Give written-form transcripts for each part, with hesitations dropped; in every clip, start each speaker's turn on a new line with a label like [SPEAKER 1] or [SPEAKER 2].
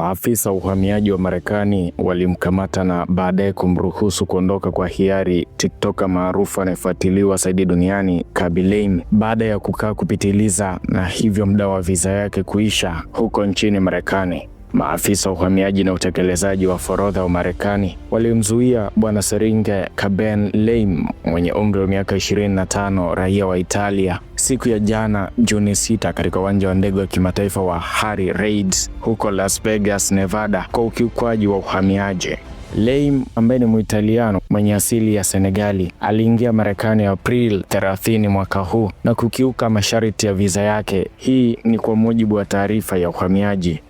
[SPEAKER 1] Maafisa wa uhamiaji wa Marekani walimkamata na baadaye kumruhusu kuondoka kwa hiari TikToker maarufu anayefuatiliwa zaidi duniani, Khaby Lame, baada ya kukaa kupitiliza na hivyo muda wa visa yake kuisha huko nchini Marekani. Maafisa wa uhamiaji na utekelezaji wa forodha wa Marekani walimzuia Bwana Seringe Khaby Lame mwenye umri wa miaka 25, raia wa Italia, siku ya jana Juni 6 katika uwanja wa ndege wa kimataifa wa Harry Reid huko Las Vegas, Nevada, kwa ukiukwaji wa uhamiaji. Lame ambaye ni Muitaliano mwenye asili ya Senegali aliingia Marekani April 30 mwaka huu na kukiuka masharti ya visa yake. Hii ni kwa mujibu wa taarifa ya uhamiaji.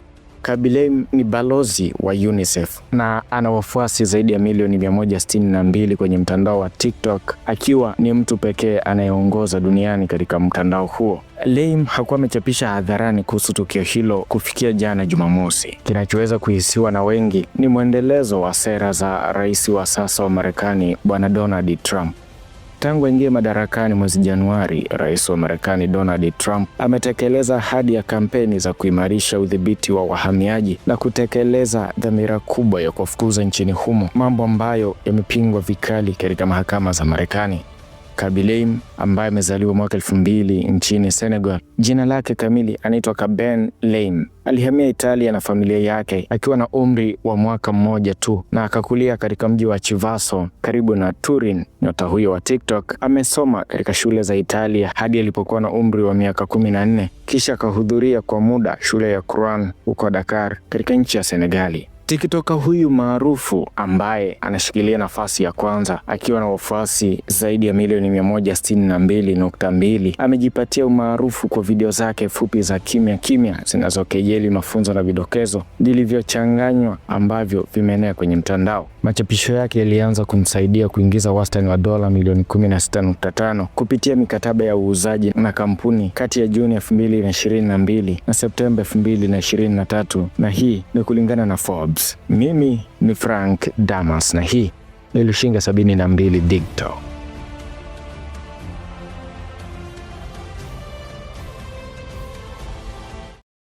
[SPEAKER 1] Khaby Lame ni balozi wa UNICEF na ana wafuasi zaidi ya milioni 162 kwenye mtandao wa TikTok, akiwa ni mtu pekee anayeongoza duniani katika mtandao huo. Lame hakuwa amechapisha hadharani kuhusu tukio hilo kufikia jana Jumamosi. Kinachoweza kuhisiwa na wengi ni mwendelezo wa sera za rais wa sasa wa Marekani, Bwana Donald Trump. Tangu aingie madarakani mwezi Januari, rais wa Marekani Donald Trump ametekeleza ahadi ya kampeni za kuimarisha udhibiti wa wahamiaji na kutekeleza dhamira kubwa ya kuwafukuza nchini humo, mambo ambayo yamepingwa vikali katika mahakama za Marekani. Khaby Lame ambaye amezaliwa mwaka 2000 nchini Senegal, jina lake kamili anaitwa Khaby Lame, alihamia Italia na familia yake akiwa na umri wa mwaka mmoja tu na akakulia katika mji wa Chivasso karibu na Turin. Nyota huyo wa TikTok amesoma katika shule za Italia hadi alipokuwa na umri wa miaka 14, kisha akahudhuria kwa muda shule ya Quran huko Dakar katika nchi ya Senegali. TikToker huyu maarufu ambaye anashikilia nafasi ya kwanza akiwa na wafuasi zaidi ya milioni 162.2 amejipatia umaarufu kwa video zake fupi za kimya kimya zinazokejeli mafunzo na vidokezo vilivyochanganywa ambavyo vimeenea kwenye mtandao. Machapisho yake yalianza kumsaidia kuingiza wastani wa dola milioni 16.5 kupitia mikataba ya uuzaji na kampuni kati ya Juni 2022 na Septemba 2023, na hii ni kulingana na Forbes. Mimi ni Frank Damas na hii ni Lushinge 72 Digital.